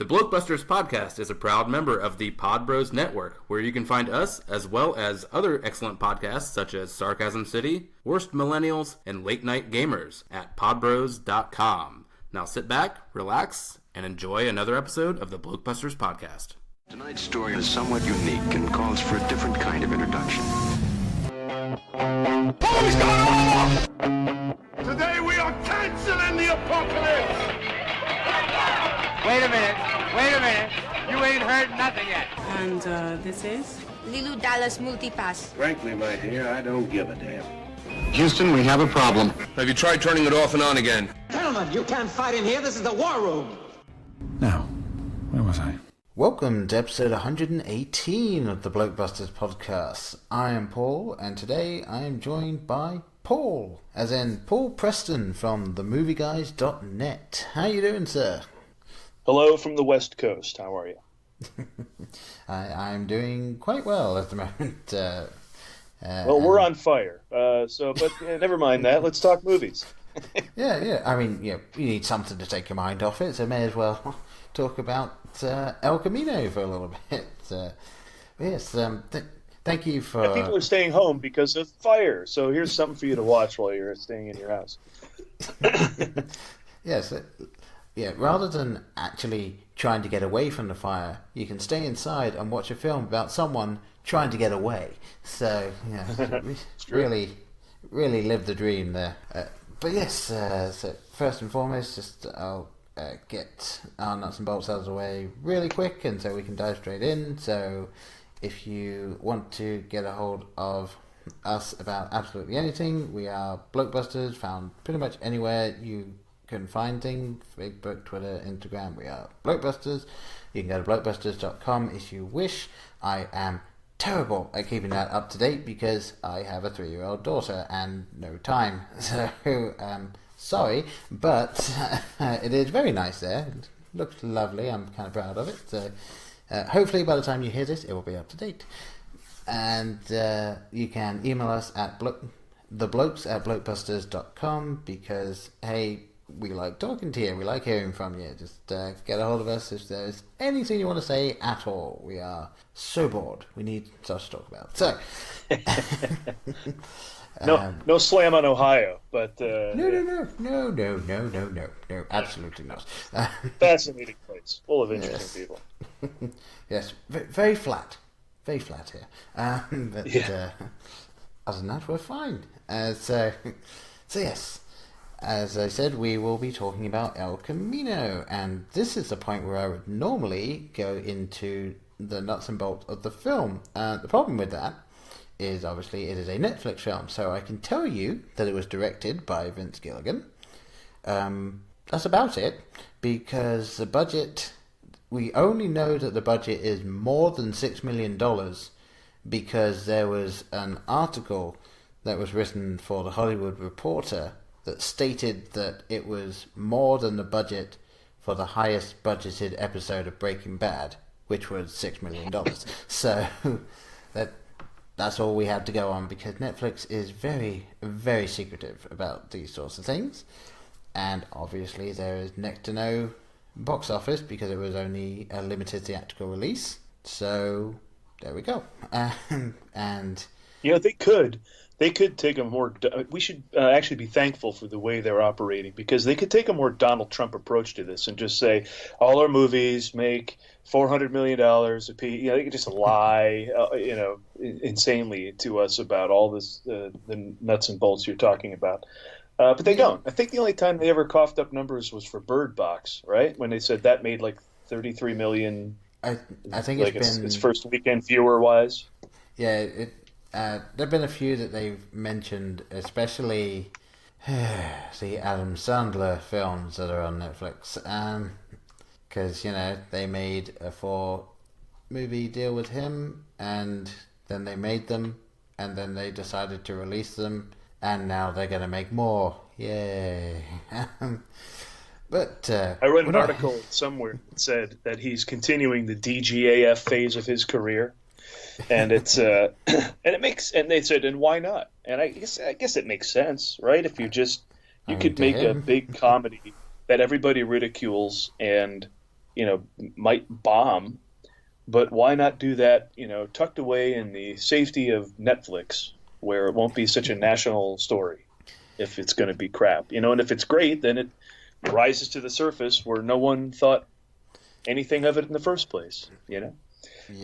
The Blokebusters podcast is a proud member of the Pod Bros Network, where you can find us as well as other excellent podcasts such as Sarcasm City, Worst Millennials, and Late Night Gamers at podbros.com. Now sit back, relax, and enjoy another episode of the Blokebusters podcast. Tonight's story is somewhat unique and calls for a different kind of introduction. Who's going off? Today we are canceling the apocalypse! Wait a minute. You ain't heard nothing yet. And this is? Lilu Dallas Multipass. Frankly, my dear, I don't give a damn. Houston, we have a problem. Have you tried turning it off and on again? Gentlemen, you can't fight in here. This is the war room. Now, where was I? Welcome to episode 118 of the Blokebusters podcast. I am Paul, and today I am joined by Paul, as in Paul Preston from themovieguys.net. How you doing, sir? Hello from the West Coast. How are you? I'm doing quite well at the moment. Well, we're on fire. But never mind that. Let's talk movies. Yeah. I mean, you need something to take your mind off it, so may as well talk about El Camino for a little bit. Yes, thank you for... And people are staying home because of fire, so here's something for you to watch while you're staying in your house. Yes, rather than actually trying to get away from the fire, you can stay inside and watch a film about someone trying to get away. So, really live the dream there. But yes, so first and foremost, I'll get our nuts and bolts out of the way really quick, and so we can dive straight in. So if you want to get a hold of us about absolutely anything, we are Blokebusters, found pretty much anywhere you can find things. Facebook, Twitter, Instagram, we are Blokebusters. You can go to blokebusters.com if you wish. I am terrible at keeping that up to date because I have a 3-year-old daughter and no time. So, sorry, but it is very nice there. It looks lovely. I'm kind of proud of it. So, hopefully by the time you hear this, it will be up to date. And you can email us at theblokes@blokebusters.com because, hey, we like talking to you. We like hearing from you. Just get a hold of us if there's anything you want to say at all. We are so bored. We need stuff to talk about. So, no slam on Ohio, but no, absolutely not. Fascinating place, full of interesting people. Yes, very flat here. Other than that, we're fine. So yes. As I said, we will be talking about El Camino, and this is the point where I would normally go into the nuts and bolts of the film. The problem with that is, obviously, it is a Netflix film, so I can tell you that it was directed by Vince Gilligan. That's about it, because the budget, we only know that the budget is more than $6 million because there was an article that was written for The Hollywood Reporter that stated that it was more than the budget for the highest budgeted episode of Breaking Bad, which was $6 million. So that's all we had to go on, because Netflix is very, very secretive about these sorts of things. And obviously there is next to no box office because it was only a limited theatrical release. So there we go. And they could take a more... We should actually be thankful for the way they're operating, because they could take a more Donald Trump approach to this and just say, all our movies make $400 million a piece. They could just lie, insanely to us about all this, the nuts and bolts you're talking about. But they don't. I think the only time they ever coughed up numbers was for Bird Box, right? When they said that made like $33 million. I think it's been... its first weekend viewer-wise. Yeah, there have been a few that they've mentioned, especially the Adam Sandler films that are on Netflix. Because, they made a 4-movie deal with him, and then they made them, and then they decided to release them, and now they're going to make more. Yay. But I read an article somewhere that said that he's continuing the DGAF phase of his career. And it's and they said, and why not? And I guess it makes sense, right? If you could make a big comedy that everybody ridicules and might bomb, but why not do that, tucked away in the safety of Netflix, where it won't be such a national story if it's going to be crap, and if it's great, then it rises to the surface where no one thought anything of it in the first place, Yeah.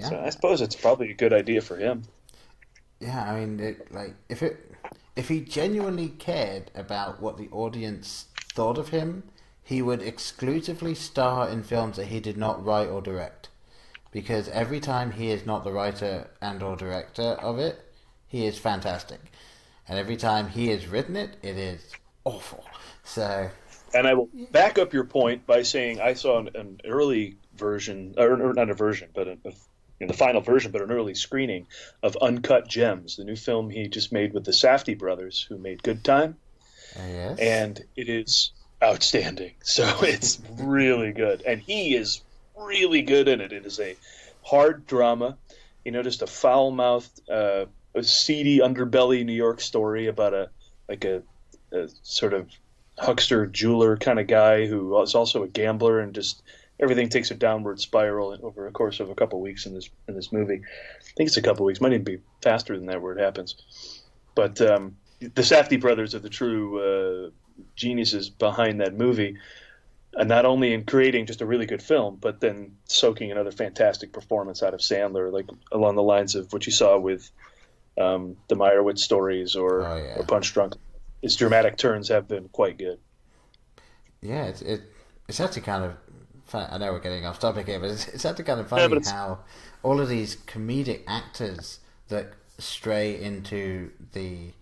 So I suppose it's probably a good idea for him. Yeah, I mean, if he genuinely cared about what the audience thought of him, he would exclusively star in films that he did not write or direct. Because every time he is not the writer and or director of it, he is fantastic. And every time he has written it, it is awful. So... And I will back up your point by saying I saw an early version, or not a version, but in the final version, but an early screening of Uncut Gems, the new film he just made with the Safdie brothers, who made Good Time. Yes. And it is outstanding. So it's really good. And he is really good in it. It is a hard drama, just a foul-mouthed, a seedy underbelly New York story about a sort of huckster jeweler kind of guy who is also a gambler, and just everything takes a downward spiral over the course of a couple of weeks in this movie. I think it's a couple of weeks. Might even be faster than that where it happens. But the Safdie brothers are the true geniuses behind that movie, and not only in creating just a really good film, but then soaking another fantastic performance out of Sandler, like along the lines of what you saw with the Meyerowitz stories or Punch Drunk. His dramatic turns have been quite good. Yeah, it's actually kind of fun. I know we're getting off topic here, but it's actually kind of funny how all of these comedic actors that stray into the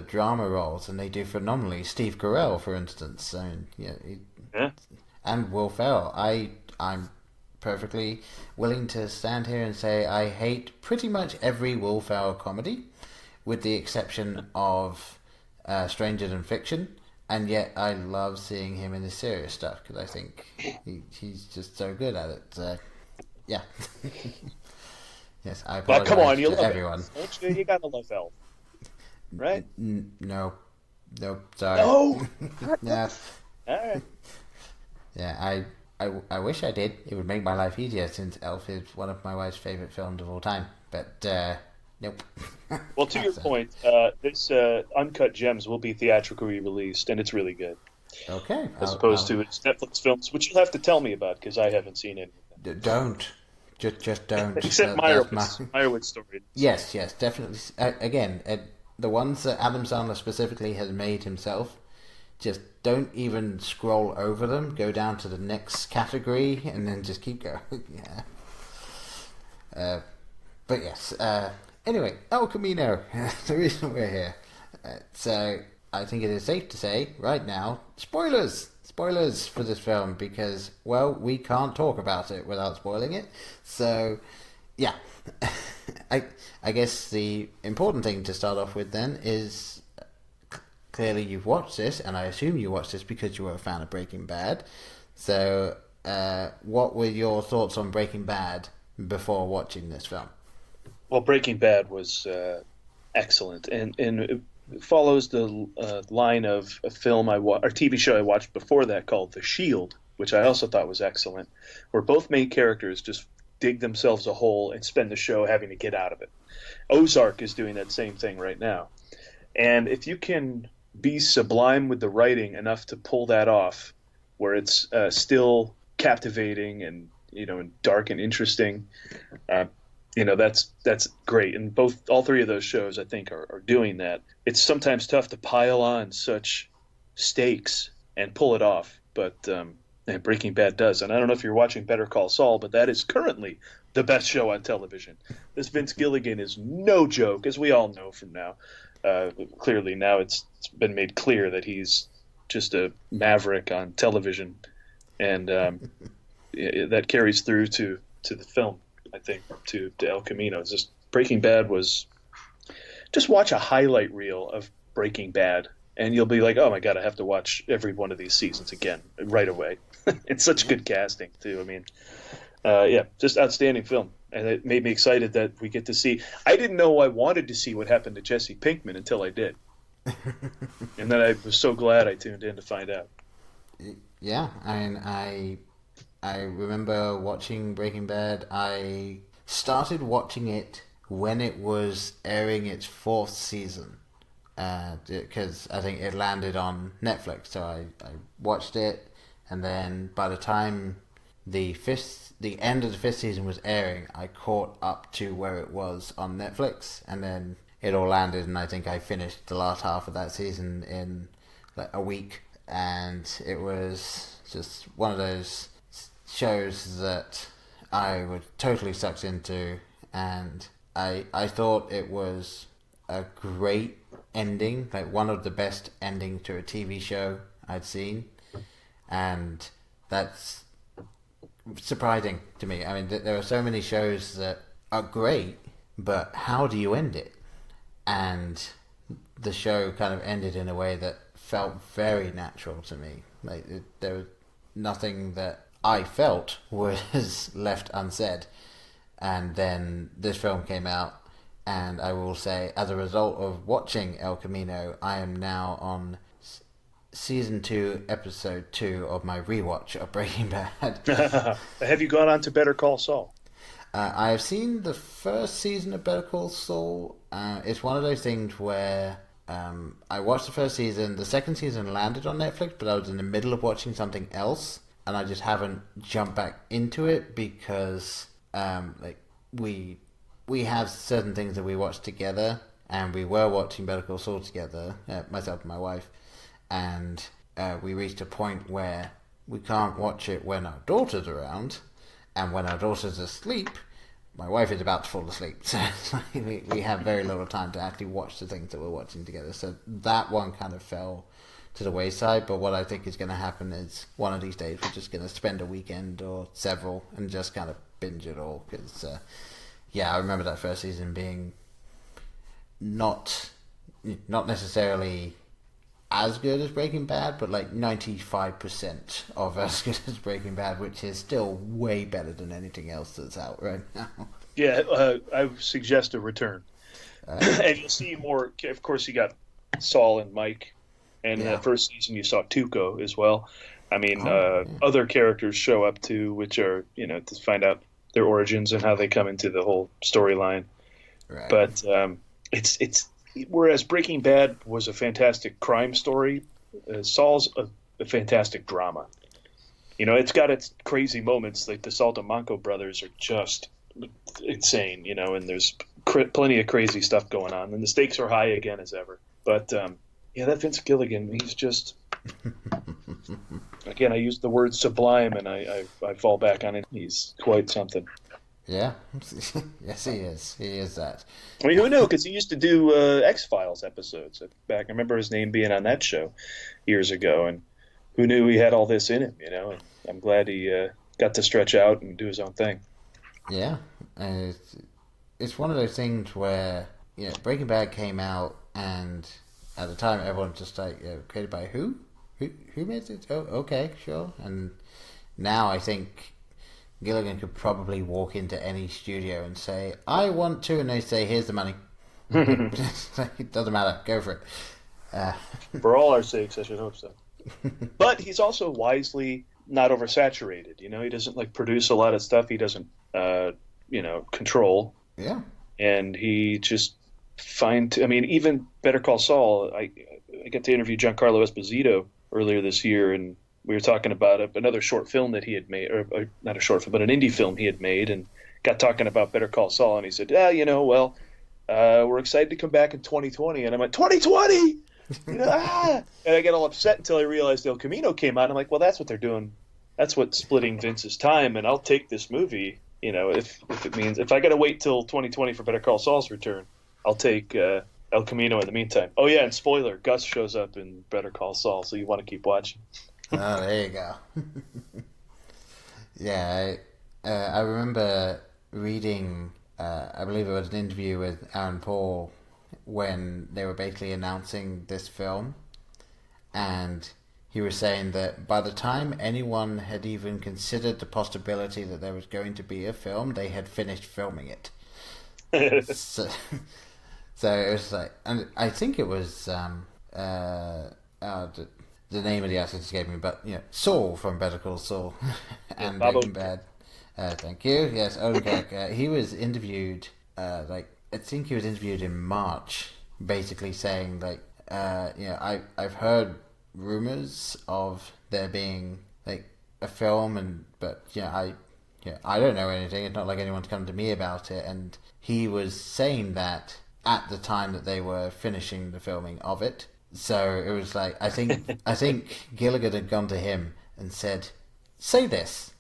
drama roles, and they do phenomenally. Steve Carell, for instance, and Will Ferrell. I'm perfectly willing to stand here and say I hate pretty much every Will Ferrell comedy, with the exception of Stranger Than Fiction, and yet I love seeing him in the serious stuff because I think he's just so good at it. Yeah. Yes, I apologize come on, you to love everyone. Elf. You gotta love Elf, right? No, sorry. No. Yeah. All right. Yeah, I wish I did. It would make my life easier since Elf is one of my wife's favorite films of all time. But nope. Well, to your point, this Uncut Gems will be theatrically released, and it's really good. Okay. As opposed to its Netflix films, which you'll have to tell me about because I haven't seen any of them. Don't. Just don't. Except Meyerowitz story. Yes, definitely. Again, the ones that Adam Sandler specifically has made himself, just don't even scroll over them. Go down to the next category, and then just keep going. Yeah. But yes. Anyway, El Camino, the reason we're here. So, I think it is safe to say, right now, spoilers for this film, because, well, we can't talk about it without spoiling it. So, yeah. I guess the important thing to start off with then is, clearly you've watched this, and I assume you watched this because you were a fan of Breaking Bad. So, what were your thoughts on Breaking Bad before watching this film? Well, Breaking Bad was excellent, and it follows the line of a film or TV show I watched before that called The Shield, which I also thought was excellent, where both main characters just dig themselves a hole and spend the show having to get out of it. Ozark is doing that same thing right now, and if you can be sublime with the writing enough to pull that off, where it's still captivating and and dark and interesting. That's great, and all three of those shows I think are doing that. It's sometimes tough to pile on such stakes and pull it off, but Breaking Bad does. And I don't know if you're watching Better Call Saul, but that is currently the best show on television. This Vince Gilligan is no joke, as we all know from now. Clearly now it's been made clear that he's just a maverick on television, and that carries through to the film. I think to El Camino. It's just Breaking Bad was just watch a highlight reel of Breaking Bad and you'll be like, oh my god, I have to watch every one of these seasons again right away. It's such good casting too. I mean, just outstanding film, and it made me excited that we get to see. I didn't know I wanted to see what happened to Jesse Pinkman until I did, and then I was so glad I tuned in to find out. Yeah, I mean, I remember watching Breaking Bad. I started watching it when it was airing its 4th season, because I think it landed on Netflix. So I watched it, and then by the time the end of the 5th season was airing, I caught up to where it was on Netflix, and then it all landed, and I think I finished the last half of that season in like a week, and it was just one of those shows that I was totally sucked into, and I thought it was a great ending, like one of the best endings to a TV show I'd seen, and that's surprising to me. I mean, there are so many shows that are great, but how do you end it? And the show kind of ended in a way that felt very natural to me. Like there was nothing that I felt was left unsaid. And then this film came out, and I will say, as a result of watching El Camino, I am now on Season 2, Episode 2 of my rewatch of Breaking Bad. Have you gone on to Better Call Saul? I have seen the first season of Better Call Saul. It's one of those things where I watched the first season. The second season landed on Netflix, but I was in the middle of watching something else, and I just haven't jumped back into it because we have certain things that we watch together, and we were watching Better Call Saul together, myself and my wife, and we reached a point where we can't watch it when our daughter's around, and when our daughter's asleep, my wife is about to fall asleep, so we have very little time to actually watch the things that we're watching together. So that one kind of fell to the wayside, but what I think is going to happen is one of these days we're just going to spend a weekend or several and just kind of binge it all, because I remember that first season being not necessarily as good as Breaking Bad, but like 95% of as good as Breaking Bad, which is still way better than anything else that's out right now. Yeah, I suggest a return. And you'll see more. Of course, you got Saul and Mike, and in the first season you saw Tuco as well. I mean, other characters show up too, which are, to find out their origins and how they come into the whole storyline. Right. But it's whereas Breaking Bad was a fantastic crime story, Saul's a fantastic drama. It's got its crazy moments. Like the Saltamanco brothers are just insane, and there's plenty of crazy stuff going on, and the stakes are high again as ever. But that Vince Gilligan, he's just again, I use the word sublime, and I fall back on it. He's quite something. Yeah, yes, he is. He is that. I mean, who knew? Because he used to do X-Files episodes back. I remember his name being on that show years ago, and who knew he had all this in him? And I'm glad he got to stretch out and do his own thing. Yeah, and it's one of those things where Breaking Bad came out, and at the time everyone just like, created by who? Who made it? Oh, okay, sure. And now I think Gilligan could probably walk into any studio and say, I want to, and they say, here's the money. It doesn't matter, go for it. For all our sakes, I should hope so. But he's also wisely not oversaturated. He doesn't produce a lot of stuff he doesn't control. Yeah. And he just even Better Call Saul, I got to interview Giancarlo Esposito earlier this year, and we were talking about another short film that he had made, or not a short film, but an indie film he had made, and got talking about Better Call Saul, and he said, we're excited to come back in 2020. And I'm like, 2020? And I get all upset until I realized El Camino came out. And I'm like, well, that's what they're doing. That's what's splitting Vince's time, and I'll take this movie, if it means, if I got to wait till 2020 for Better Call Saul's return, I'll take El Camino in the meantime. Oh, yeah, and spoiler, Gus shows up in Better Call Saul, so you want to keep watching. Oh, there you go. Yeah, I remember reading, I believe it was an interview with Aaron Paul when they were basically announcing this film, and he was saying that by the time anyone had even considered the possibility that there was going to be a film, they had finished filming it. So it was like, and I think it was the the name of the actor escaped me, but Saul from Better Call Saul and Breaking Bad. Thank you. Yes, Odenkirk. He was interviewed. I think he was interviewed in March, basically saying I've heard rumors of there being a film, but I don't know anything. It's not like anyone's come to me about it. And he was saying that at the time that they were finishing the filming of it. So it was like, I think Gilligan had gone to him and said, "Say this,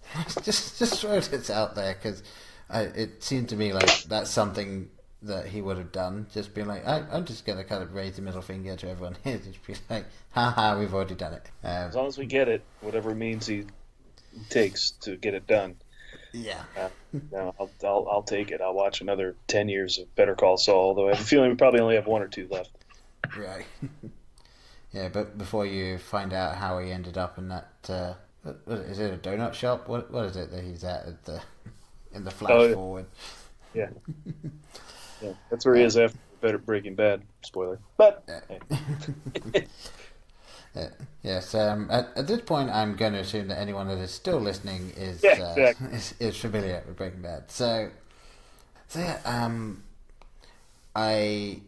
just throw this out there," because it seemed to me like that's something that he would have done. Just being like, I'm just going to kind of raise the middle finger to everyone here, just be like, haha, we've already done it. As long as we get it, whatever means he takes to get it done. Yeah. No, I'll take it. I'll watch another 10 years of Better Call Saul, although I have a feeling we probably only have 1 or 2 left. Right. Yeah, but before you find out how he ended up in that, is it a donut shop? What is it that he's at in the flash forward? Yeah. Yeah, that's where he is after Breaking Bad. Spoiler. But yes. At this point, I'm going to assume that anyone that is still listening is is familiar with Breaking Bad. So yeah. I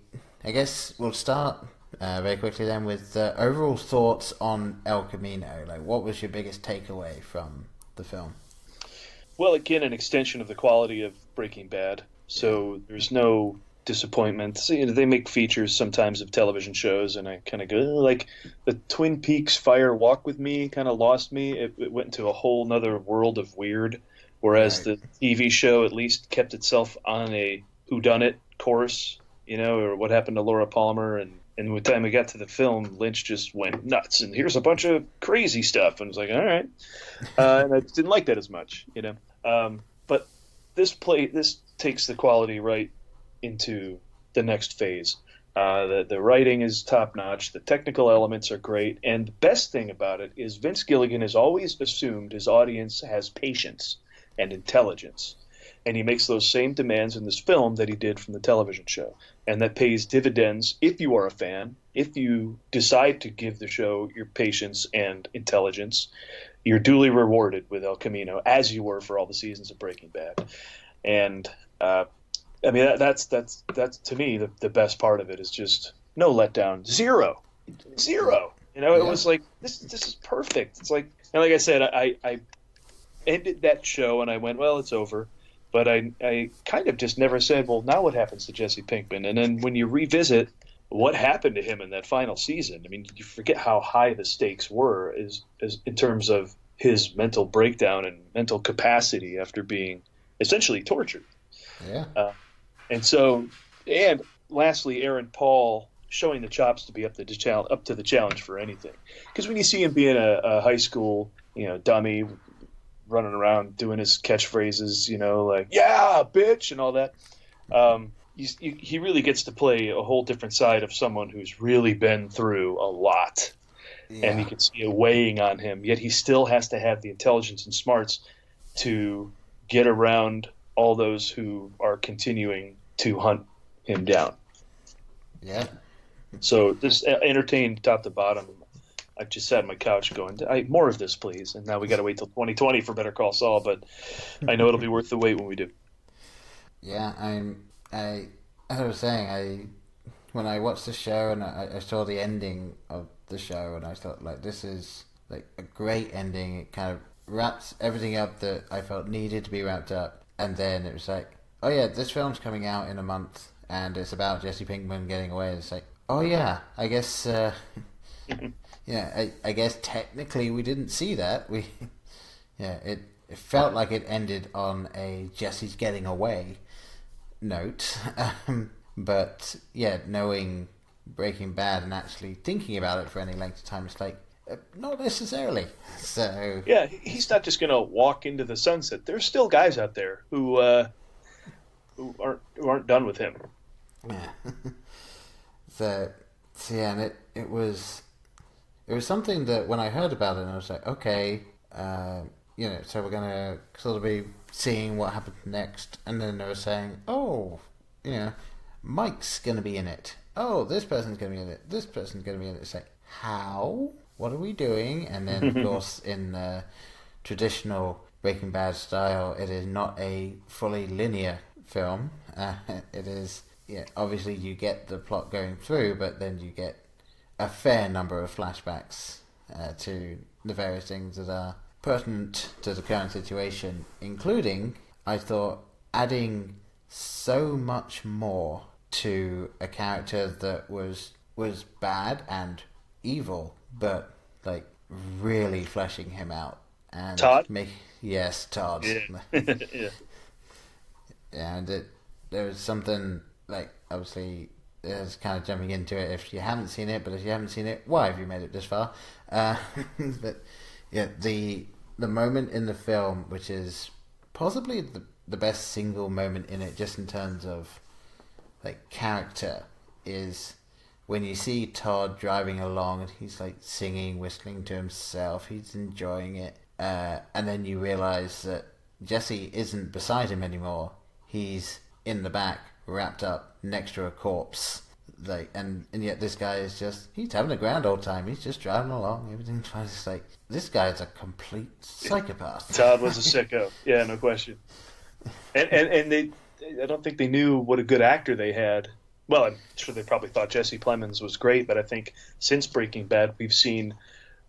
guess we'll start very quickly then with overall thoughts on El Camino. Like, what was your biggest takeaway from the film? Well, again, an extension of the quality of Breaking Bad. So there's no disappointment. So, they make features sometimes of television shows, and I kind of go, like the Twin Peaks Fire Walk With Me kind of lost me. It went into a whole nother world of weird, whereas the TV show at least kept itself on a whodunit course, or what happened to Laura Palmer. And by the time we got to the film, Lynch just went nuts, and here's a bunch of crazy stuff. And I was like, all right. And I just didn't like that as much, But this takes the quality right into the next phase. The writing is top notch. The technical elements are great. And the best thing about it is Vince Gilligan has always assumed his audience has patience and intelligence. And he makes those same demands in this film that he did from the television show. And that pays dividends if you are a fan. If you decide to give the show your patience and intelligence, you're duly rewarded with El Camino, as you were for all the seasons of Breaking Bad. And that's to me the best part of it is just no letdown, zero. It was like this is perfect. It's like, and like I said, I ended that show and I went, well, it's over. But I kind of just never said, well, now what happens to Jesse Pinkman? And then when you revisit what happened to him in that final season, you forget how high the stakes were as in terms of his mental breakdown and mental capacity after being essentially tortured. Yeah. And lastly, Aaron Paul showing the chops to be up to the challenge for anything. Because when you see him being a high school, dummy, running around doing his catchphrases, like, yeah, bitch, and all that. He really gets to play a whole different side of someone who's really been through a lot. Yeah. And you can see it weighing on him, yet he still has to have the intelligence and smarts to get around all those who are continuing to hunt him down. Yeah. So this entertained top to bottom. I just sat on my couch going, more of this, please. And now we got to wait till 2020 for Better Call Saul, but I know it'll be worth the wait when we do. Yeah, as I was saying, when I watched the show and I saw the ending of the show, and I thought, like, this is like a great ending. It kind of wraps everything up that I felt needed to be wrapped up. And then it was like, oh yeah, this film's coming out in a month, and it's about Jesse Pinkman getting away. And it's like, oh yeah, I guess... Yeah, I guess technically we didn't see that. It felt like it ended on a Jesse's getting away note. But yeah, knowing Breaking Bad and actually thinking about it for any length of time, it's like, not necessarily. So yeah, he's not just gonna walk into the sunset. There's still guys out there who aren't done with him. Yeah. So yeah, and it was something that when I heard about it, I was like, okay, so we're gonna sort of be seeing what happens next, and then they were saying, oh, Mike's gonna be in it. Oh, this person's gonna be in it. This person's gonna be in it. It's like, how? what are we doing? And then, of course, in the traditional Breaking Bad style, it is not a fully linear film. It is, obviously you get the plot going through, but then you get a fair number of flashbacks to the various things that are pertinent to the current situation, including, I thought, adding so much more to a character that was bad and evil, but like really fleshing him out. And Todd? Yes, Todd. Yeah. Yeah. And there was something, like, obviously, it's kind of jumping into it if you haven't seen it, but if you haven't seen it, why have you made it this far? But yeah, the moment in the film, which is possibly the best single moment in it, just in terms of like character, is when you see Todd driving along and he's like singing, whistling to himself, he's enjoying it, and then you realize that Jesse isn't beside him anymore. He's in the back, wrapped up next to a corpse. Like, and yet this guy is he's having a grand old time. He's just driving along, everything's fine. It's like, this guy's a complete psychopath. Todd was a sicko. Yeah, no question. And they, I don't think they knew what a good actor they had. Well, I'm sure they probably thought Jesse Plemons was great, but I think since Breaking Bad, we've seen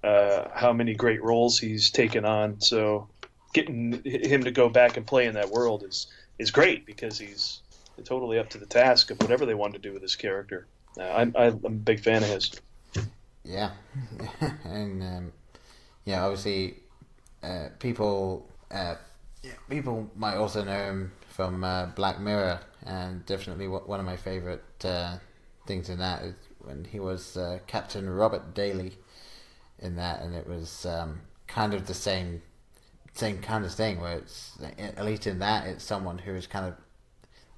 how many great roles he's taken on. So getting him to go back and play in that world is great, because he's totally up to the task of whatever they wanted to do with his character. I'm a big fan of his. Yeah. And obviously people might also know him from Black Mirror, and definitely one of my favorite things in that is when he was Captain Robert Daly in that, and it was kind of the same kind of thing, where it's, at least in that, it's someone who is kind of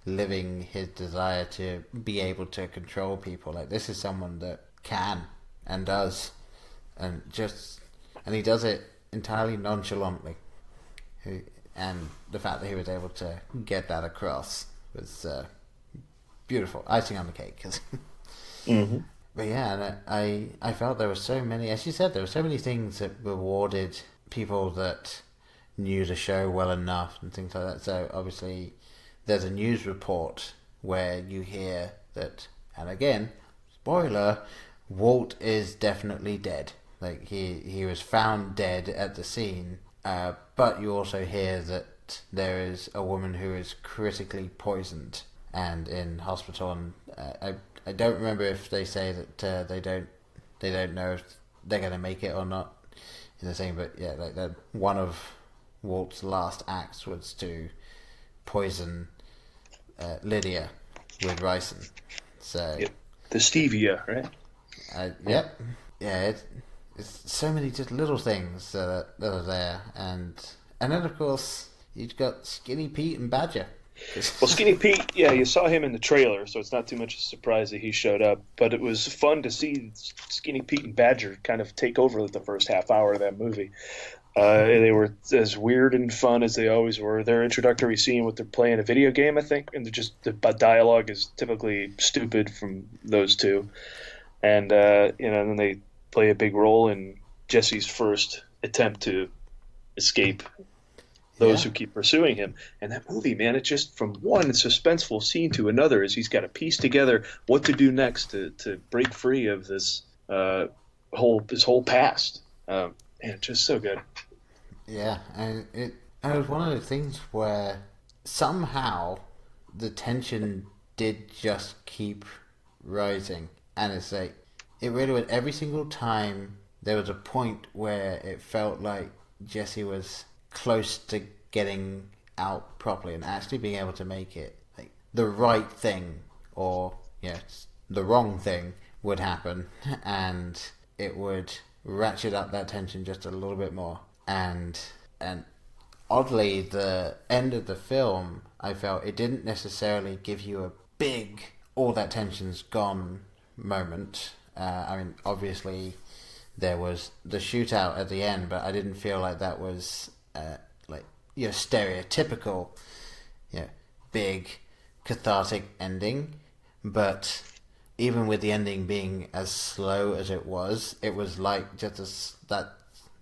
living his desire to be able to control people. Like, this is someone that can and does, and he does it entirely nonchalantly. And the fact that he was able to get that across was beautiful, icing on the cake. Mm-hmm. But yeah, and I felt there were so many, as you said, there were so many things that rewarded people that knew the show well enough and things like that. So obviously there's a news report where you hear that, and again, spoiler, Walt is definitely dead. Like, he was found dead at the scene, but you also hear that there is a woman who is critically poisoned and in hospital, and I don't remember if they say that they don't know if they're going to make it or not in the thing, but yeah, like that one of Walt's last acts was to poison Lydia with ricin. So yep. The stevia, right? Yep. Yeah, it's so many just little things that are there, and then of course you've got Skinny Pete and Badger. Well, Skinny Pete, yeah, you saw him in the trailer, so it's not too much of a surprise that he showed up. But it was fun to see Skinny Pete and Badger kind of take over the first half hour of that movie. They were as weird and fun as they always were. Their introductory scene with they're playing a video game, I think, and the dialogue is typically stupid from those two. And then they play a big role in Jesse's first attempt to escape those who keep pursuing him. And that movie, man, it's just from one suspenseful scene to another as he's got to piece together what to do next to break free of this whole past. Man, just so good. Yeah, and it was one of the things where somehow the tension did just keep rising, and it's like, it really was, every single time there was a point where it felt like Jesse was close to getting out properly and actually being able to make it, like, the right thing or the wrong thing would happen, and it would ratchet up that tension just a little bit more. And oddly, the end of the film, I felt it didn't necessarily give you a big all that tension's gone moment. I mean, obviously there was the shootout at the end, but I didn't feel like that was stereotypical, big cathartic ending. But even with the ending being as slow as it was like just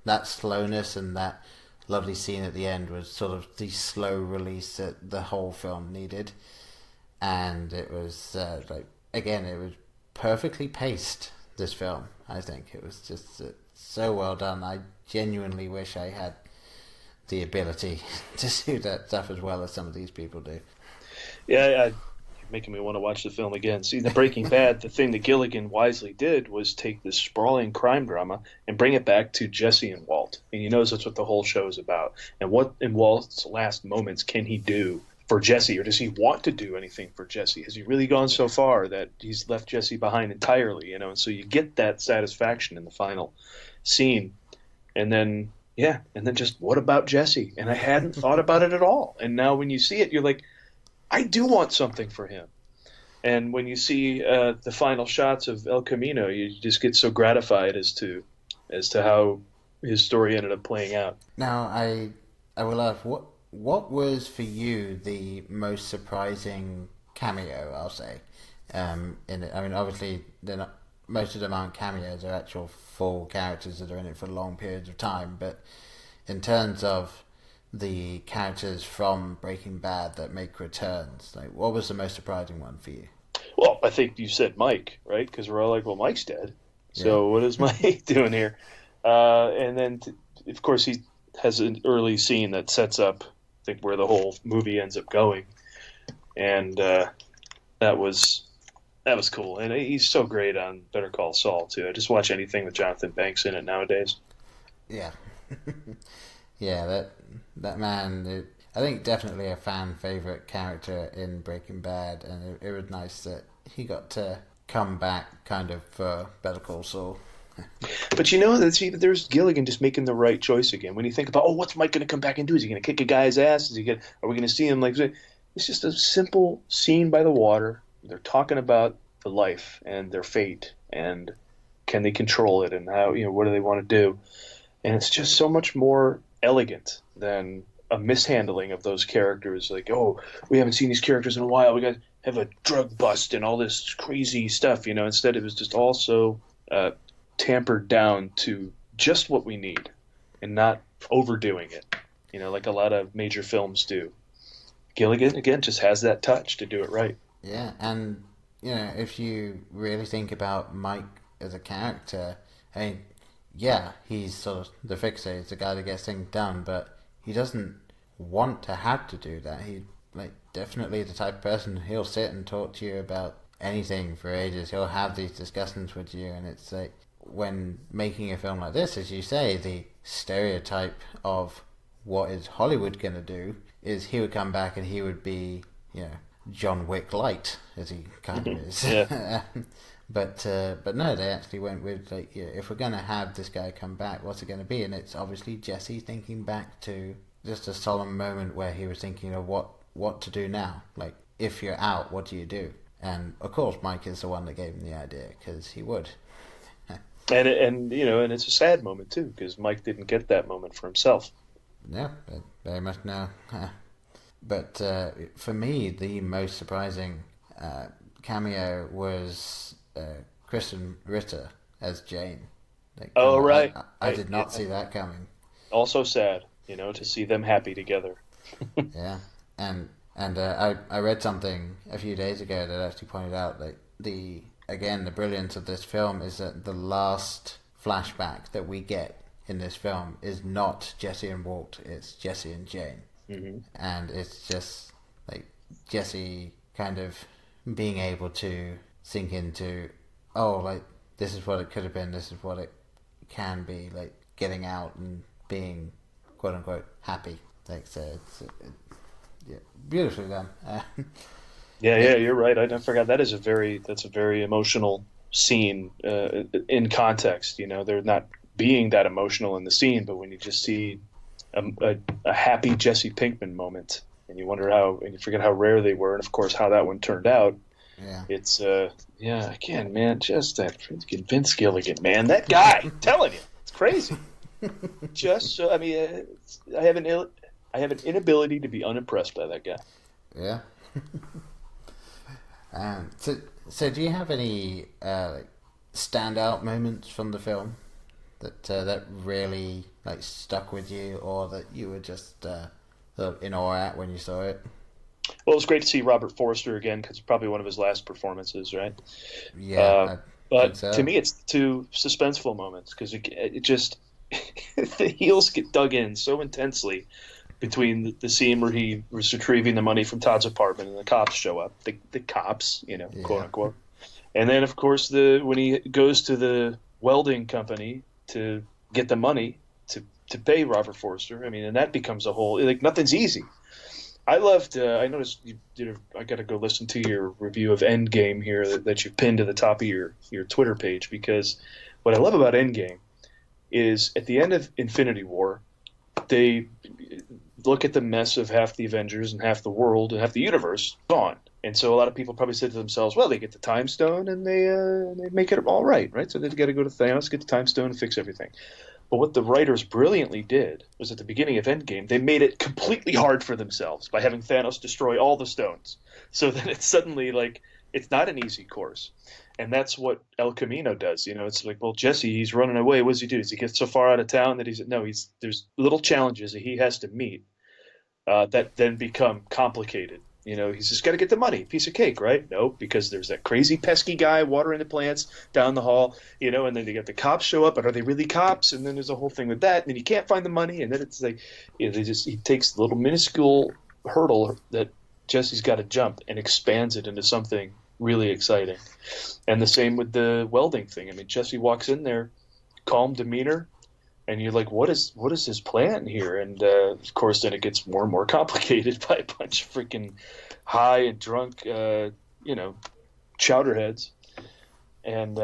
that slowness and that lovely scene at the end was sort of the slow release that the whole film needed. And it was again, it was perfectly paced, this film. I think it was just so well done. I genuinely wish I had the ability to do that stuff as well as some of these people do. Yeah, you're making me want to watch the film again. See, the Breaking Bad, the thing that Gilligan wisely did was take this sprawling crime drama and bring it back to Jesse and Walt. And he knows that's what the whole show is about. And what in Walt's last moments can he do for Jesse, or does he want to do anything for Jesse? Has he really gone so far that he's left Jesse behind entirely? And so you get that satisfaction in the final scene. And then just what about Jesse? And I hadn't thought about it at all. And now when you see it, you're like, I do want something for him. And when you see the final shots of El Camino, you just get so gratified as to how his story ended up playing out. Now, I will ask, what was for you the most surprising cameo, I'll say, in it? I mean, obviously, most of them aren't cameos, they're actual full characters that are in it for long periods of time, but in terms of the characters from Breaking Bad that make returns, like, what was the most surprising one for you? Well, I think you said Mike, right? Because we're all like, well, Mike's dead. So what is Mike doing here? And then, of course, he has an early scene that sets up, I think, where the whole movie ends up going. And that was cool. And he's so great on Better Call Saul, too. I just watch anything with Jonathan Banks in it nowadays. Yeah. Yeah, that man, I think definitely a fan favorite character in Breaking Bad, and it was nice that he got to come back kind of for Better Call Saul. But there's Gilligan just making the right choice again. When you think about, what's Mike going to come back and do? Is he going to kick a guy's ass? Are we going to see him like? It's just a simple scene by the water. They're talking about the life and their fate, and can they control it, and how, what do they want to do? And it's just so much more elegant than a mishandling of those characters. Like, we haven't seen these characters in a while. We got to have a drug bust and all this crazy stuff. Instead it was just all so tampered down to just what we need and not overdoing it. Like a lot of major films do. Gilligan again just has that touch to do it right. Yeah, and if you really think about Mike as a character, I mean, yeah, he's sort of the fixer, he's the guy that gets things done, but he doesn't want to have to do that. He, definitely the type of person, he'll sit and talk to you about anything for ages. He'll have these discussions with you, and it's like, when making a film like this, as you say, the stereotype of what is Hollywood going to do is he would come back and he would be, John Wick light, as he kind of is. Yeah. But no, they actually went with, if we're going to have this guy come back, what's it going to be? And it's obviously Jesse thinking back to just a solemn moment where he was thinking of what to do now. Like, if you're out, what do you do? And, of course, Mike is the one that gave him the idea, because he would. And it's a sad moment, too, because Mike didn't get that moment for himself. Yeah, very much no. But for me, the most surprising cameo was Kristen Ritter as Jane. Right. I did not see that coming. Also sad, to see them happy together. Yeah, and I read something a few days ago that actually pointed out that the brilliance of this film is that the last flashback that we get in this film is not Jesse and Walt, it's Jesse and Jane. Mm-hmm. And it's just like Jesse kind of being able to sink into, this is what it could have been, this is what it can be, getting out and being quote unquote happy. Beautifully done. Yeah, you're right. I forgot that's a very emotional scene in context. They're not being that emotional in the scene, but when you just see a happy Jesse Pinkman moment, and you forget how rare they were, and of course how that one turned out. Yeah. It's again, man, just that freaking Vince Gilligan, man, that guy, I'm telling you, it's crazy. Just so, I have an inability to be unimpressed by that guy. Yeah. So do you have any standout moments from the film that really stuck with you, or that you were just sort of in awe at when you saw it? Well, it was great to see Robert Forster again, because it's probably one of his last performances, right? Yeah, but to me, it's the two suspenseful moments, because it just the heels get dug in so intensely between the scene where he was retrieving the money from Todd's apartment and the cops show up, the cops, quote unquote, and then of course when he goes to the welding company to get the money to pay Robert Forster. I mean, and that becomes a whole nothing's easy. I loved. I noticed you did. I got to go listen to your review of Endgame here that you pinned to the top of your Twitter page, because what I love about Endgame is at the end of Infinity War, they look at the mess of half the Avengers and half the world and half the universe gone. And so a lot of people probably said to themselves, well, they get the Time Stone and they make it all right? So they've got to go to Thanos, get the Time Stone, and fix everything. But what the writers brilliantly did was at the beginning of Endgame, they made it completely hard for themselves by having Thanos destroy all the stones. So that it's suddenly it's not an easy course. And that's what El Camino does. It's like, well, Jesse, he's running away. What does he do? Does he get so far out of town that there's little challenges that he has to meet that then become complicated. He's just got to get the money. Piece of cake, right? No, because there's that crazy pesky guy watering the plants down the hall, and then they get the cops show up, but are they really cops? And then there's a whole thing with that, and then you can't find the money, and then it's like, he takes the little minuscule hurdle that Jesse's got to jump and expands it into something really exciting. And the same with the welding thing. I mean, Jesse walks in there, calm demeanor, and you're like, what is his plan here? And of course, then it gets more and more complicated by a bunch of freaking high and drunk, chowderheads. And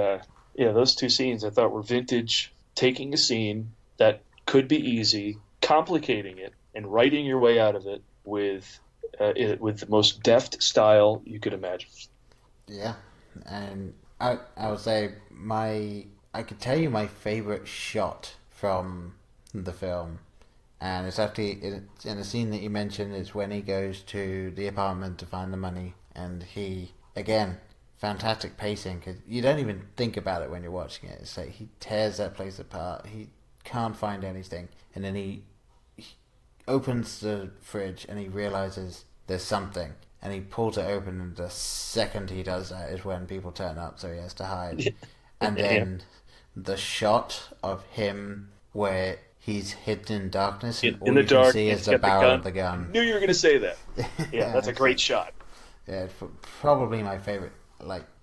those two scenes I thought were vintage, taking a scene that could be easy, complicating it, and writing your way out of it with the most deft style you could imagine. Yeah, and I would say I could tell you my favorite shot from the film, and it's actually in a scene that you mentioned. Is when he goes to the apartment to find the money, and he, again, fantastic pacing, because you don't even think about it when you're watching it. It's like he tears that place apart, he can't find anything, and then he opens the fridge and he realizes there's something, and he pulls it open, and the second he does that is when people turn up, so he has to hide. And then the shot of him where he's hidden in darkness, and all you can see is the barrel of the gun. I knew you were going to say that. Yeah, that's a great shot. Yeah, probably my favorite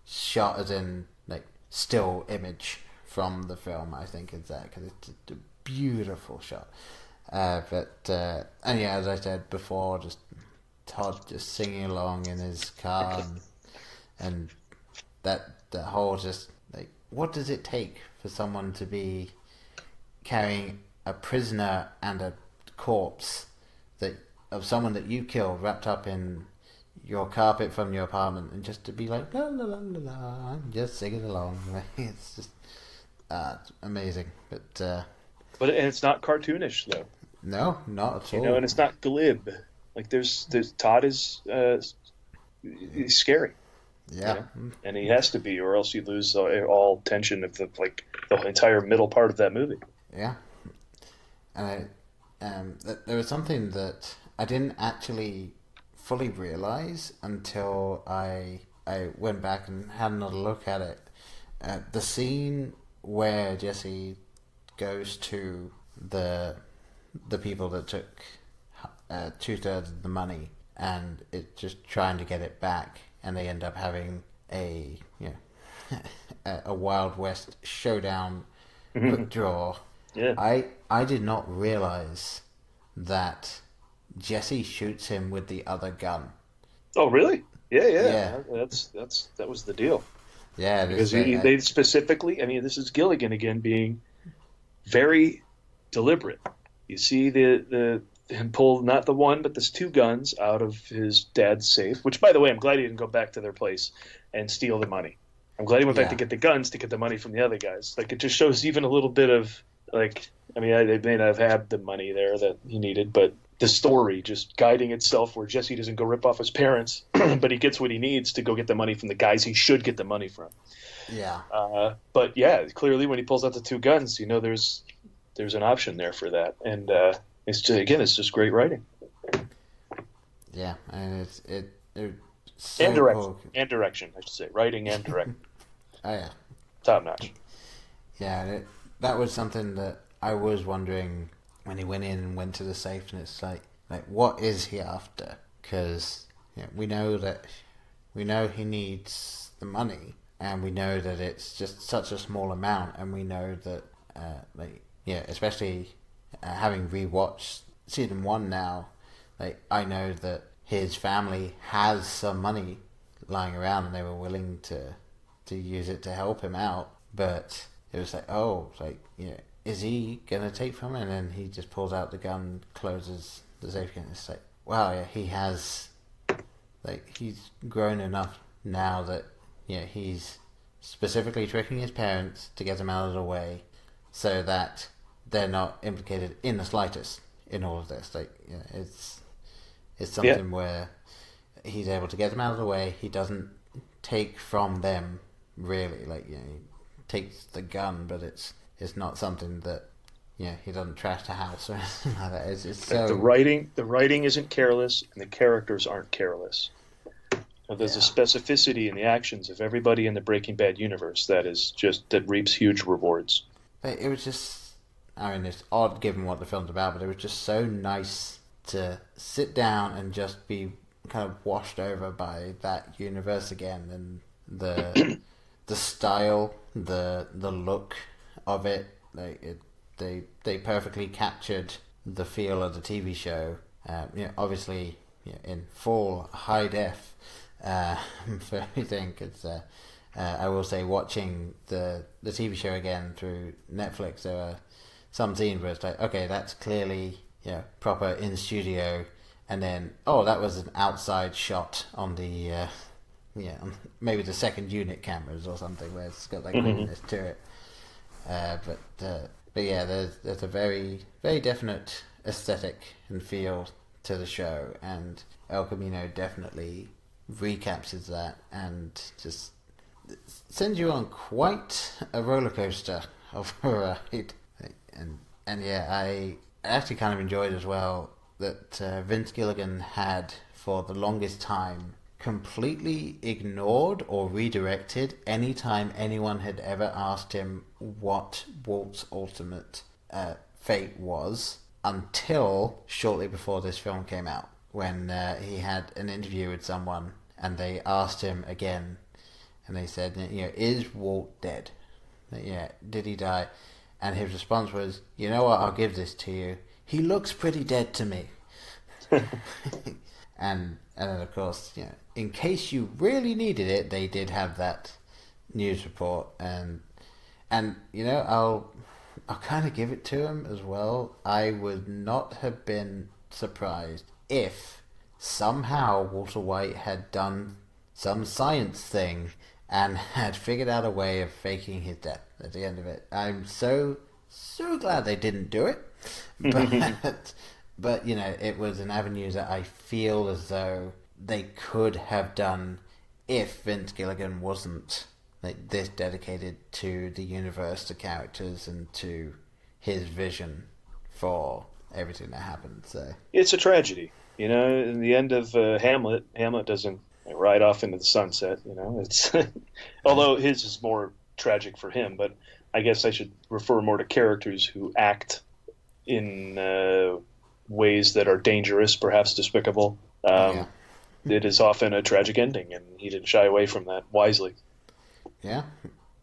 shot, as in still image from the film, I think, is that, because it's a beautiful shot. And as I said before, just Todd just singing along in his car, and that whole just what does it take for someone to be carrying a prisoner and a corpse of someone that you killed wrapped up in your carpet from your apartment, and just to be like la la la la la, just singing along. It's just amazing. But it's not cartoonish though. No, not at all. And it's not glib. There's Todd is he's scary. Yeah, and he has to be, or else you lose all tension of the entire middle part of that movie. Yeah, and there was something that I didn't actually fully realize until I went back and had another look at it. The scene where Jesse goes to the people that took 2/3 of the money, and it's just trying to get it back, and they end up having a Wild West showdown, quick draw. Yeah. I did not realize that Jesse shoots him with the other gun. Oh, really? Yeah. That was the deal. Yeah, because they specifically. I mean, this is Gilligan again being very deliberate. You see him pull not the one, but there's two guns out of his dad's safe. Which, by the way, I'm glad he didn't go back to their place and steal the money. I'm glad he went back to get the guns to get the money from the other guys. It just shows even a little bit of they may not have had the money there that he needed, but the story just guiding itself, where Jesse doesn't go rip off his parents, but he gets what he needs to go get the money from the guys he should get the money from. Yeah. But yeah, clearly when he pulls out the two guns, there's an option there for that, and it's just great writing. Yeah, and it's so and direction, cool. and direction, I should say, writing and direction. Oh yeah, top notch. Yeah, and that was something that I was wondering when he went in and went to the safe, and it's like what is he after? Because we know he needs the money, and we know that it's just such a small amount, and we know that especially having rewatched season 1 now, I know that his family has some money lying around, and they were willing to use it to help him out. But it was is he gonna take from it? And then he just pulls out the gun, closes the safe again. It's like, wow, yeah, he has, he's grown enough now that he's specifically tricking his parents to get them out of the way, so that they're not implicated in the slightest in all of this. It's something where he's able to get them out of the way. He doesn't take from them really. He takes the gun, but it's not something that he doesn't trash the house or anything like that. It's so... The writing isn't careless, and the characters aren't careless. There's a specificity in the actions of everybody in the Breaking Bad universe that reaps huge rewards. It was just, it's odd given what the film's about, but it was just so nice to sit down and just be kind of washed over by that universe again, and the style, the look of it. They perfectly captured the feel of the TV show. Obviously, in full high def. For everything, it's I will say, watching the TV show again through Netflix, there are some scenes where it's okay, that's clearly proper in studio, and then that was an outside shot on the maybe the second unit cameras or something, where it's got that greenness to it. But yeah, there's a very, very definite aesthetic and feel to the show, and El Camino definitely recaptures that and just sends you on quite a roller coaster of a ride. And yeah, I actually kind of enjoyed as well that Vince Gilligan had, for the longest time, completely ignored or redirected any time anyone had ever asked him what Walt's ultimate fate was, until shortly before this film came out, when he had an interview with someone and they asked him again, and they said, is Walt dead? Did he die? And his response was, you know what, I'll give this to you. He looks pretty dead to me. And then, of course, in case you really needed it, they did have that news report, and I'll kind of give it to him as well. I would not have been surprised if somehow Walter White had done some science thing and had figured out a way of faking his death at the end of it. I'm so glad they didn't do it, but it was an avenue that I feel as though they could have done if Vince Gilligan wasn't this dedicated to the universe, to characters, and to his vision for everything that happened. So it's a tragedy, In the end of Hamlet doesn't ride off into the sunset. It's although his is more tragic for him, but I guess I should refer more to characters who act in ways that are dangerous, perhaps despicable. It is often a tragic ending, and he didn't shy away from that wisely. Yeah,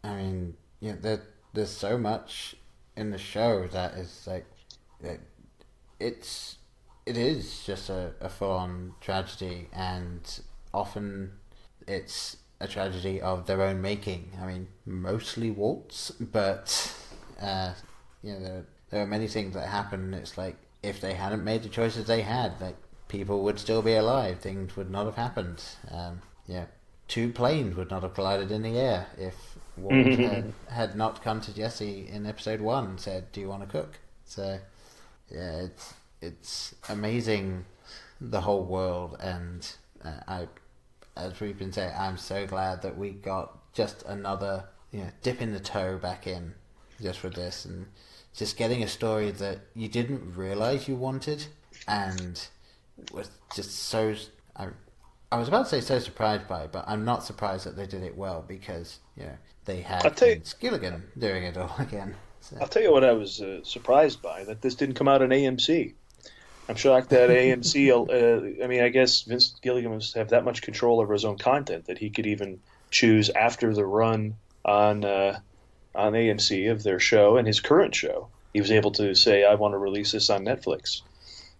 there's so much in the show that is it is just a full-on tragedy, and often it's a tragedy of their own making. Mostly Walt's, but there are many things that happen. It's if they hadn't made the choices they had, people would still be alive. Things would not have happened. Two planes would not have collided in the air if Walt had not come to Jesse in episode 1 and said, "Do you want to cook?" So, yeah, it's amazing, the whole world, and as we've been saying, I'm so glad that we got just another dipping the toe back in just for this, and just getting a story that you didn't realize you wanted, and was just so. I was about to say so surprised by it, but I'm not surprised that they did it well, because they had Skilligan doing it all again. So. I'll tell you what I was surprised by, that this didn't come out on AMC. I'm shocked that AMC. I guess Vince Gilligan must have that much control over his own content that he could even choose after the run on AMC of their show and his current show. He was able to say, "I want to release this on Netflix."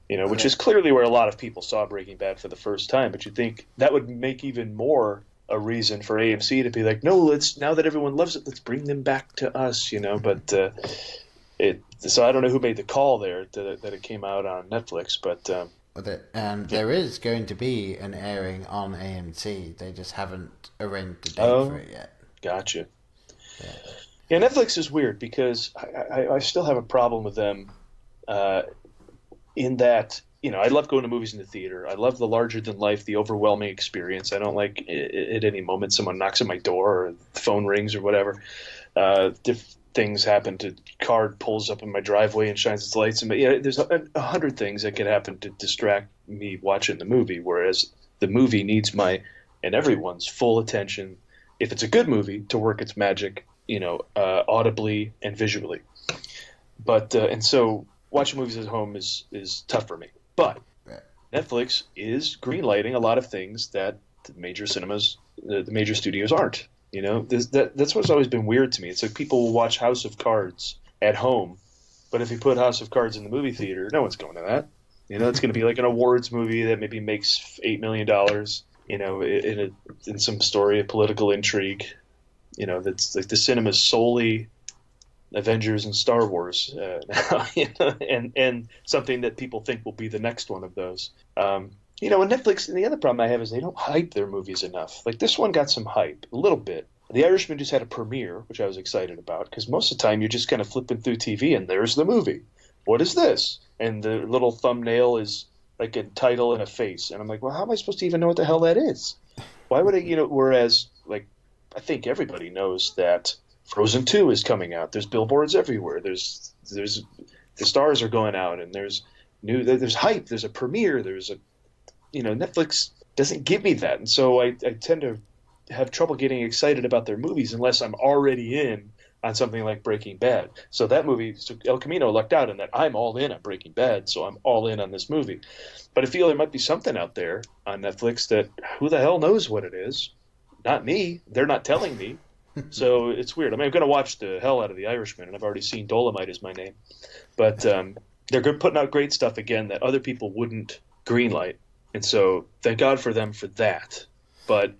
Which is clearly where a lot of people saw Breaking Bad for the first time. But you'd think that would make even more a reason for AMC to be like, no, now that everyone loves it, let's bring them back to us, But so I don't know who made the call there that it came out on Netflix, but there is going to be an airing on AMC. They just haven't arranged a date for it yet. Gotcha. Yeah, Netflix is weird because I still have a problem with them. In that, I love going to movies in the theater. I love the larger-than-life, the overwhelming experience. I don't like at any moment someone knocks on my door or the phone rings or whatever. Things happen. Car pulls up in my driveway and shines its lights. And there's 100 things that could happen to distract me watching the movie, whereas the movie needs my and everyone's full attention, if it's a good movie, to work its magic, audibly and visually. But and so watching movies at home is tough for me. But Netflix is greenlighting a lot of things that the major cinemas, the major studios aren't. That's what's always been weird to me. It's like people will watch House of Cards at home, but if you put House of Cards in the movie theater, no one's going to that. It's going to be like an awards movie that maybe makes $8 million, in some story of political intrigue. That's like the cinema's solely Avengers and Star Wars now, and something that people think will be the next one of those. And Netflix, and the other problem I have is they don't hype their movies enough. Like this one got some hype, a little bit. The Irishman just had a premiere, which I was excited about, because most of the time you're just kind of flipping through TV and there's the movie. What is this? And the little thumbnail is like a title and a face. And I'm like, well, how am I supposed to even know what the hell that is? Why would I, whereas, like, I think everybody knows that Frozen 2 is coming out. There's billboards everywhere. There's the stars are going out, and there's hype. There's a premiere. There's a, Netflix doesn't give me that, and so I tend to have trouble getting excited about their movies unless I'm already in on something like Breaking Bad. So that movie, El Camino, lucked out in that I'm all in on Breaking Bad, so I'm all in on this movie. But I feel there might be something out there on Netflix that who the hell knows what it is? Not me. They're not telling me. So it's weird. I'm going to watch the hell out of The Irishman, and I've already seen Dolomite is my name. But they're putting out great stuff again that other people wouldn't greenlight. And so thank God for them for that. But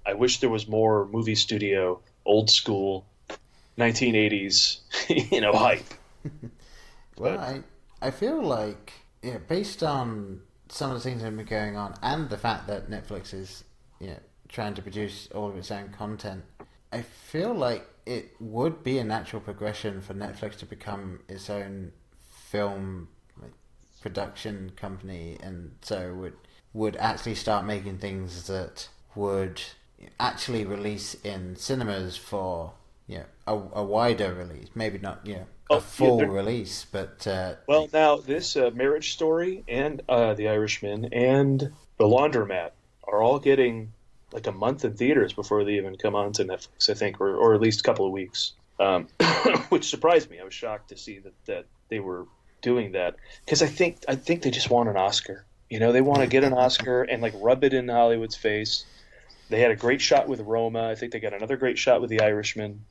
I wish there was more movie studio, old school, 1980s, hype. Well, I feel like, based on some of the things that have been going on and the fact that Netflix is, trying to produce all of its own content, I feel like it would be a natural progression for Netflix to become its own film production company, and so would actually start making things that would actually release in cinemas for a wider release, maybe not a full release, but well, now this Marriage Story and The Irishman and The Laundromat are all getting like a month in theaters before they even come on to Netflix, I think, or at least a couple of weeks, which surprised me. I was shocked to see that they were doing that, because I think they just want an Oscar. They want to get an Oscar and like rub it in Hollywood's face. They had a great shot with Roma. I think they got another great shot with The Irishman,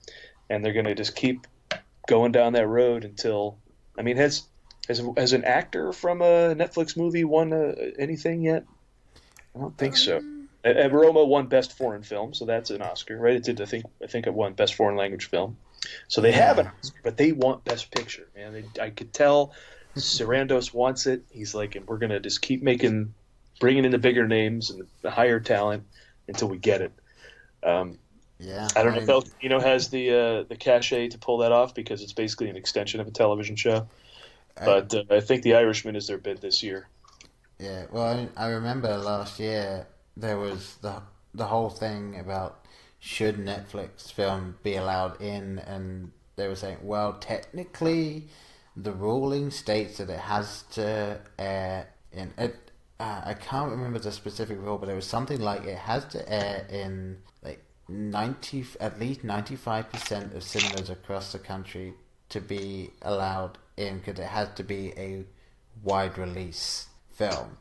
and they're going to just keep going down that road until. I mean, has an actor from a Netflix movie won anything yet? I don't think so. Roma won Best Foreign Film, so that's an Oscar, right? It did. I think it won Best Foreign Language Film. So they have an Oscar, but they want Best Picture, man. I could tell Sarandos wants it. He's like, and we're gonna just keep bringing in the bigger names and the higher talent until we get it. I don't know if El Camino has the cachet to pull that off, because it's basically an extension of a television show. but I think The Irishman is their bid this year. Yeah, well, I remember last year there was the whole thing about should Netflix film be allowed in, and they were saying, well, technically, the ruling states that it has to air in it. I can't remember the specific rule, but it was something like it has to air in like at least 95% of cinemas across the country to be allowed in, because it has to be a wide release film.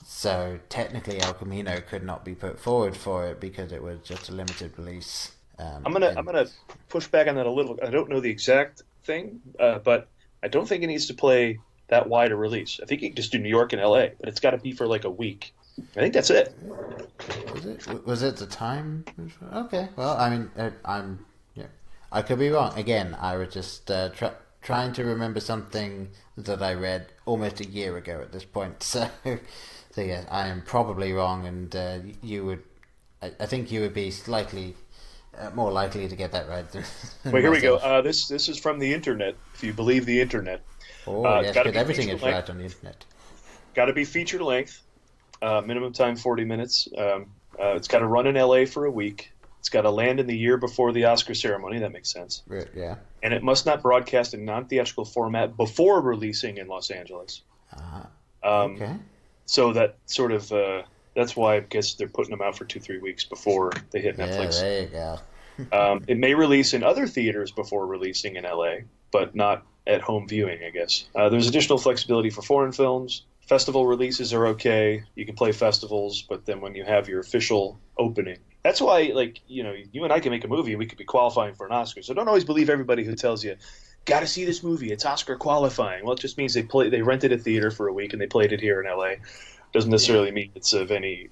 So technically El Camino could not be put forward for it because it was just a limited release. I'm gonna push back on that a little. I don't know the exact thing, but I don't think it needs to play that wide a release. I think you can just do New York and LA, but it's got to be for like a week. I think that's it. Was it the time? Okay, well, I mean, I could be wrong. Again, I was just trying to remember something that I read almost a year ago at this point. So yeah, I am probably wrong, and you would. I think you would be slightly more likely to get that right than well, here myself. We go. This is from the internet. If you believe the internet. Oh, yes, because everything is right on the internet. Got to be feature length. Minimum time 40 minutes. It's got to run in LA for a week. It's got to land in the year before the Oscar ceremony. That makes sense. Yeah. And it must not broadcast in non-theatrical format before releasing in Los Angeles. Okay. So that sort of that's why I guess they're putting them out for 2-3 weeks before they hit Netflix. Yeah, there you go. It may release in other theaters before releasing in LA, but not at home viewing, I guess. There's additional flexibility for foreign films. Festival releases are okay. You can play festivals, but then when you have your official opening, that's why, like, you and I can make a movie and we could be qualifying for an Oscar. So don't always believe everybody who tells you, got to see this movie, it's Oscar qualifying. Well, it just means they rented a theater for a week and they played it here in LA. Doesn't necessarily mean it's of any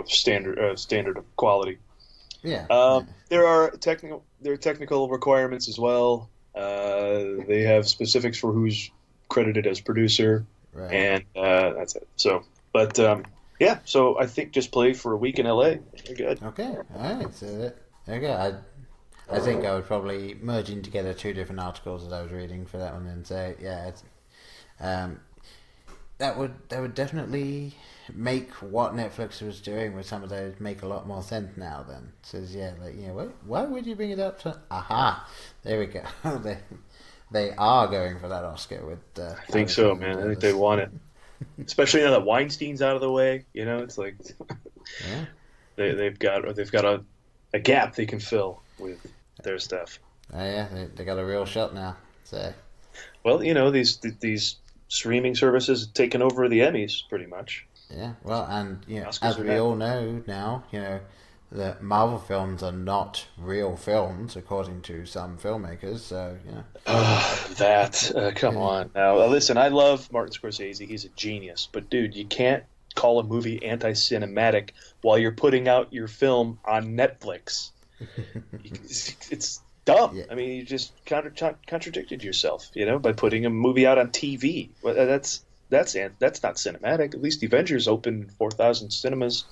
standard of quality. Yeah. There are technical requirements as well. They have specifics for who's credited as producer, right. And that's it. So, but so I think just play for a week in LA. You're good. Okay, all right. So I think I would probably merge in together two different articles that I was reading for that one and say, that would definitely make what Netflix was doing with some of those make a lot more sense now. Then says why would you bring it up to? Aha, there we go. They are going for that Oscar with. I think so, man. I think they want it, especially now that Weinstein's out of the way. It's like they've got a gap they can fill with their stuff. They got a real shot now. So, well, these streaming services have taken over the Emmys pretty much. Yeah, well, and as we all know now, the Marvel films are not real films according to some filmmakers. So come on now. Listen, I love Martin Scorsese. He's a genius, but dude, you can't call a movie anti-cinematic while you're putting out your film on Netflix. It's dumb. Yeah. I mean, you just contradicted yourself, by putting a movie out on TV. Well, that's not cinematic. At least Avengers opened 4,000 cinemas,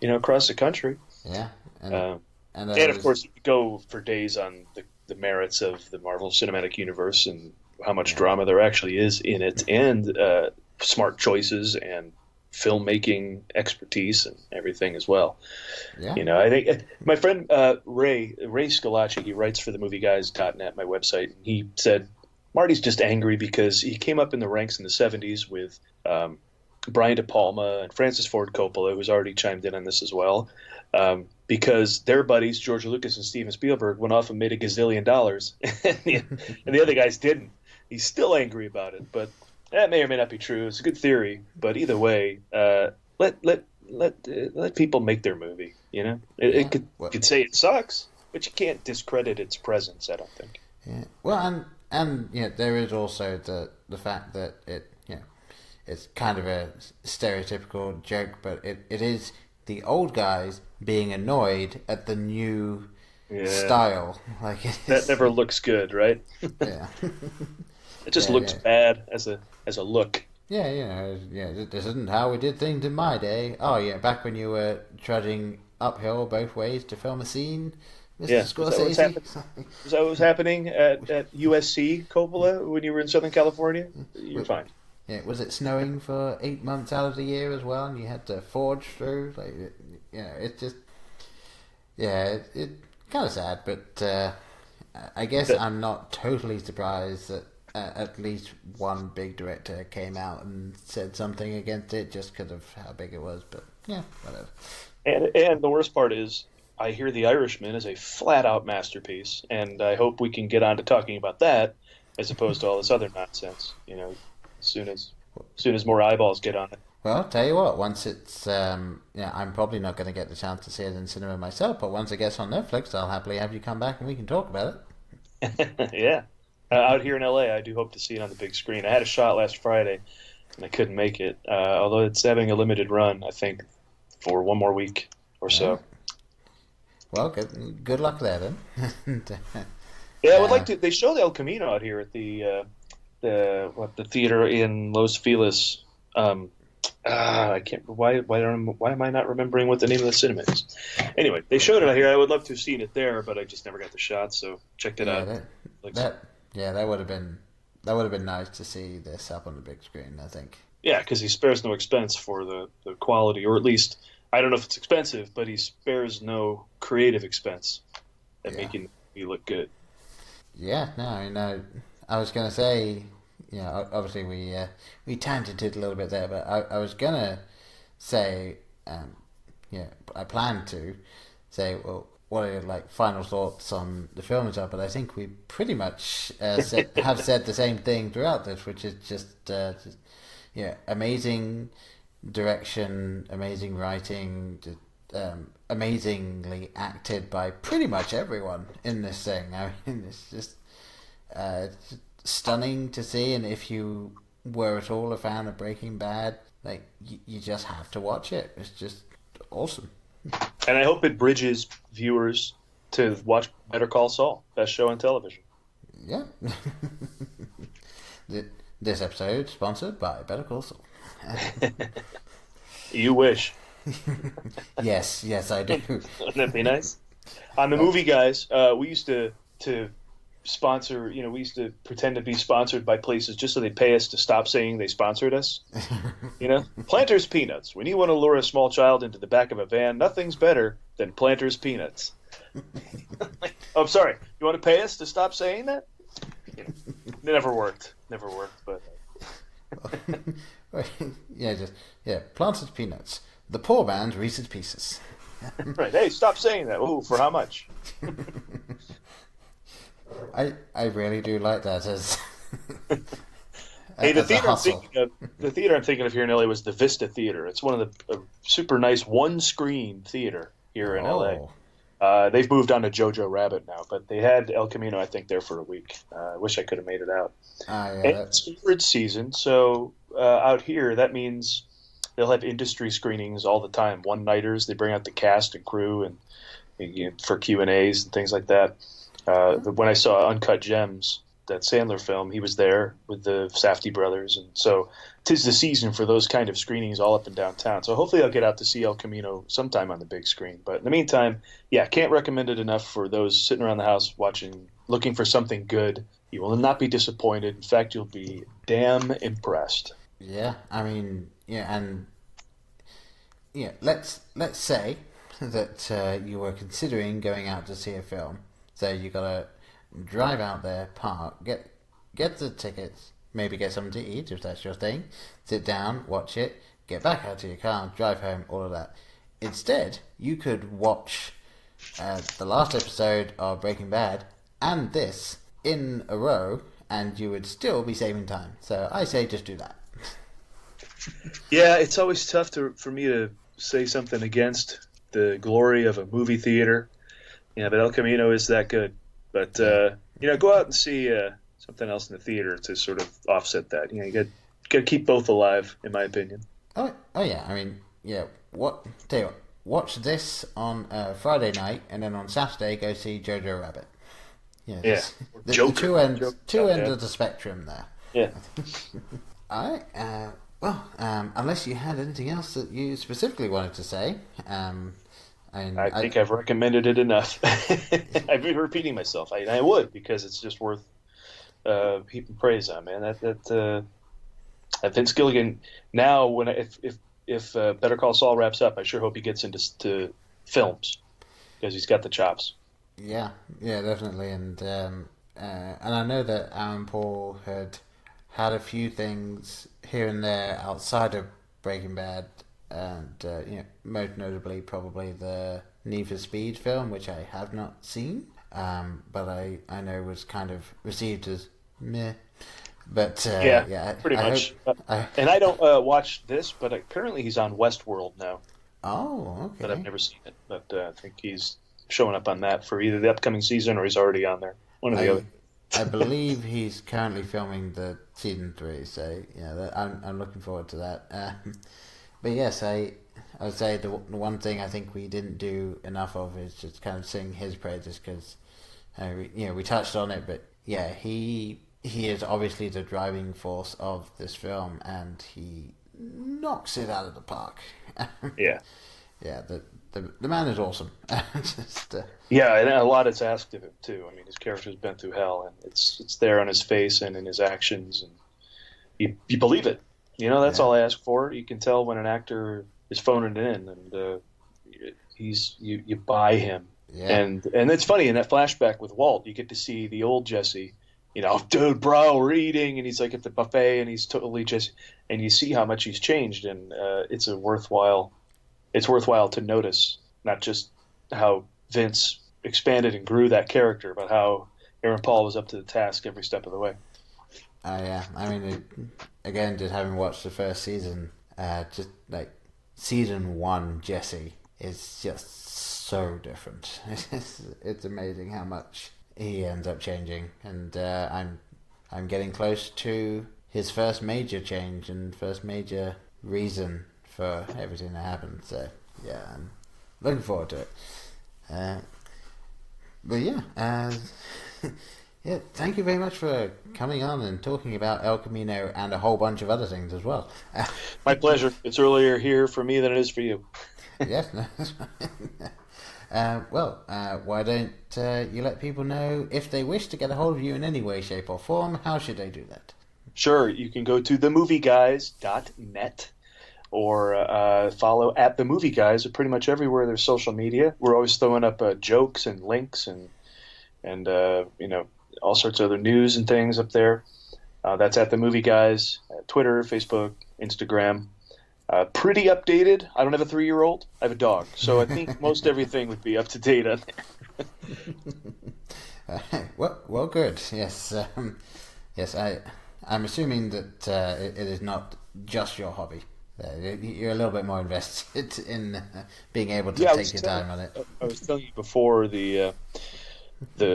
across the country. Yeah, and of course, you go for days on the merits of the Marvel Cinematic Universe and how much drama there actually is in it, and smart choices and filmmaking expertise and everything as well. Yeah. I think my friend Ray Scalacci, he writes for themovieguys.net, my website, and he said Marty's just angry because he came up in the ranks in the 70s with Brian De Palma and Francis Ford Coppola, who's already chimed in on this as well, because their buddies, George Lucas and Steven Spielberg, went off and made $1 gazillion, and the other guys didn't. He's still angry about it, but that may or may not be true. It's a good theory, but either way, let people make their movie. It could say it sucks, but you can't discredit its presence. I don't think. Yeah. Well, and there is also the fact that it's kind of a stereotypical joke, but it is the old guys being annoyed at the new style. Like that never looks good, right? Yeah. It just looks bad as a look. Yeah, this isn't how we did things in my day. Oh, yeah, back when you were trudging uphill both ways to film a scene. Mr. Yeah. Scorsese. Is that what was happening at USC Coppola when you were in Southern California? You're fine. Yeah, was it snowing for 8 months out of the year as well, and you had to forge through? Like, it just, it kind of sad, but I guess I'm not totally surprised that at least one big director came out and said something against it just because of how big it was. But yeah, whatever. And the worst part is, I hear The Irishman is a flat-out masterpiece, and I hope we can get on to talking about that as opposed to all this other nonsense. As soon as more eyeballs get on it. Well, I'll tell you what, once it's, I'm probably not going to get the chance to see it in cinema myself, but once it gets on Netflix, I'll happily have you come back and we can talk about it. Yeah. Out here in LA, I do hope to see it on the big screen. I had a shot last Friday, and I couldn't make it, although it's having a limited run, I think, for one more week or so. Well, good luck there, then. Yeah, I would like to. They show the El Camino out here at the theater in Los Feliz. I can't. Why am I not remembering what the name of the cinema is? Anyway, they showed it out here. I would love to have seen it there, but I just never got the shot. So checked it out. That would have been nice to see this up on the big screen, I think. Yeah, because he spares no expense for the quality, or at least I don't know if it's expensive, but he spares no creative expense at making you look good. Yeah, no, I was going to say, obviously we tangented a little bit there, but I was going to say, I planned to say, well, what are your final thoughts on the film and stuff? But I think we pretty much have said the same thing throughout this, which is just amazing direction, amazing writing, amazingly acted by pretty much everyone in this thing. I mean, it's just stunning to see, and if you were at all a fan of Breaking Bad, you just have to watch it. It's just awesome. And I hope it bridges viewers to watch Better Call Saul, best show on television. Yeah. This episode sponsored by Better Call Saul. You wish. Yes, I do. Wouldn't that be nice? On the Movie Guys, we used to sponsor, we used to pretend to be sponsored by places just so they pay us to stop saying they sponsored us. Planters Peanuts. When you want to lure a small child into the back of a van, nothing's better than Planters Peanuts. Oh, I'm sorry. You want to pay us to stop saying that? It never worked, but... Planters Peanuts. The poor man's Reese's Pieces. Right. Hey, stop saying that. Ooh, for how much? I really do like that as. Hey, the theater I'm thinking of here in LA was the Vista Theater. It's one of the super nice one-screen theater here in LA. They've moved on to Jojo Rabbit now, but they had El Camino, I think, there for a week. I wish I could have made it out. It's third season, so out here that means they'll have industry screenings all the time. One-nighters, they bring out the cast and crew and for Q&As and things like that. When I saw Uncut Gems, that Sandler film, he was there with the Safdie brothers, and so 'tis the season for those kind of screenings all up and downtown. So hopefully I'll get out to see El Camino sometime on the big screen. But in the meantime, can't recommend it enough for those sitting around the house looking for something good. You will not be disappointed. In fact, you'll be damn impressed. Yeah, I mean, let's say that you were considering going out to see a film. So you gotta drive out there, park, get the tickets, maybe get something to eat if that's your thing, sit down, watch it, get back out to your car, drive home, all of that. Instead, you could watch the last episode of Breaking Bad and this in a row, and you would still be saving time. So I say just do that. Yeah, it's always tough for me to say something against the glory of a movie theater. Yeah, but El Camino is that good. But, go out and see something else in the theater to sort of offset that. You got to keep both alive, in my opinion. Oh yeah. I mean, tell you what, watch this on Friday night, and then on Saturday go see Jojo Rabbit. The two ends of the spectrum there. Yeah. All right. Unless you had anything else that you specifically wanted to say, I think I've recommended it enough. I've been repeating myself. I would, because it's just worth heaping praise on, man. That Vince Gilligan. Now, if Better Call Saul wraps up, I sure hope he gets into films, because he's got the chops. Yeah, definitely, and I know that Aaron Paul had a few things here and there outside of Breaking Bad, and most notably probably the Need for Speed film, which I have not seen, but I know was kind of received as meh. But pretty much. And I don't watch this, but apparently he's on Westworld now. Oh, okay. But I've never seen it. But I think he's showing up on that for either the upcoming season or he's already on there. One or the other. I believe he's currently filming the season 3, so I'm looking forward to that. But yes, I would say the one thing I think we didn't do enough of is just kind of sing his praises, because we touched on it, but yeah, he is obviously the driving force of this film, and he knocks it out of the park. Yeah. Yeah, the man is awesome. Yeah, and a lot is asked of him too. I mean, his character's been through hell, and it's there on his face and in his actions, and you believe it. That's all I ask for. You can tell when an actor is phoning it in, and you buy him. Yeah. And it's funny, in that flashback with Walt, you get to see the old Jesse. Dude, bro, we're eating, and he's like at the buffet, and he's totally Jesse, and you see how much he's changed, and it's worthwhile to notice, not just how Vince expanded and grew that character, but how Aaron Paul was up to the task every step of the way. Yeah. I mean, again, just having watched the first season, just like season 1 Jesse is just so different. It's amazing how much he ends up changing, and I'm getting close to his first major change and first major reason for everything that happened. So yeah, I'm looking forward to it. But yeah, yeah, thank you very much for coming on and talking about El Camino and a whole bunch of other things as well. My pleasure. It's earlier here for me than it is for you. Yes. Why don't you let people know, if they wish to get a hold of you in any way, shape, or form, how should they do that? Sure, you can go to themovieguys.net or follow at The Movie Guys pretty much everywhere there's social media. We're always throwing up jokes and links and all sorts of other news and things up there. That's at The Movie Guys, Twitter, Facebook, Instagram. Pretty updated. I don't have a 3-year-old. I have a dog, so I think most everything would be up to date on there. Well, good. Yes, yes. I'm assuming that it is not just your hobby. You're a little bit more invested in being able to take your time on it. I was telling you before the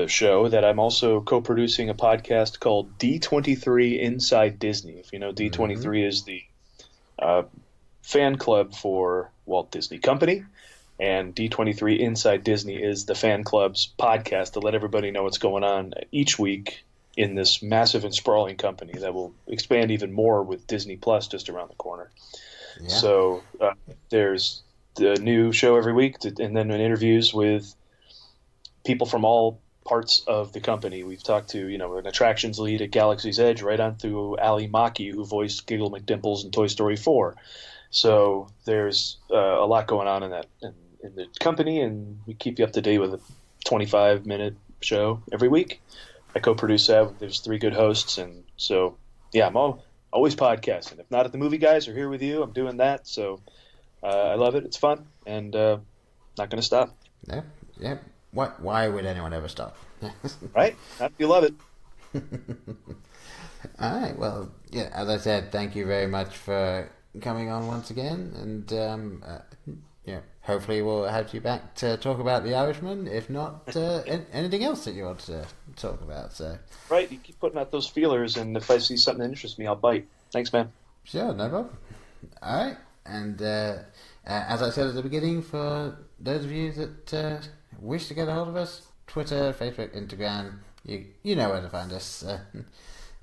show that I'm also co-producing a podcast called D23 Inside Disney. If you know, D23 is the fan club for Walt Disney Company, and D23 Inside Disney is the fan club's podcast to let everybody know what's going on each week in this massive and sprawling company that will expand even more with Disney Plus just around the corner. Yeah. So there's the new show every week, and then interviews with people from all parts of the company. We've talked to, an attractions lead at Galaxy's Edge, right on through Ali Maki, who voiced Giggle McDimples in Toy Story 4. So there's a lot going on in the company, and we keep you up to date with a 25-minute show every week. I co-produce that. There's 3 good hosts, and so yeah, I'm always podcasting. If not at The Movie Guys or here with you, I'm doing that. So I love it. It's fun, and not going to stop. Yeah. Why would anyone ever stop? Right? Not if you love it. All right. Well, yeah. As I said, thank you very much for coming on once again, and hopefully we'll have you back to talk about The Irishman, if not anything else that you want to talk about. So right, you keep putting out those feelers, and if I see something that interests me, I'll bite. Thanks, man. Sure, no problem. All right, and as I said at the beginning, for those of you that wish to get a hold of us, Twitter, Facebook, Instagram, you know where to find us.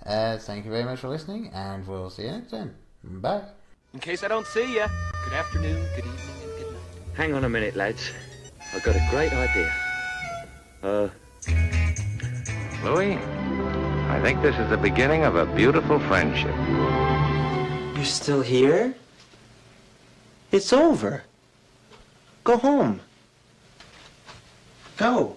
Thank you very much for listening, and we'll see you next time. Bye. In case I don't see you, good afternoon, good evening, and good night. Hang on a minute, lads. I've got a great idea. Louis, I think this is the beginning of a beautiful friendship. You're still here? It's over. Go home. Go.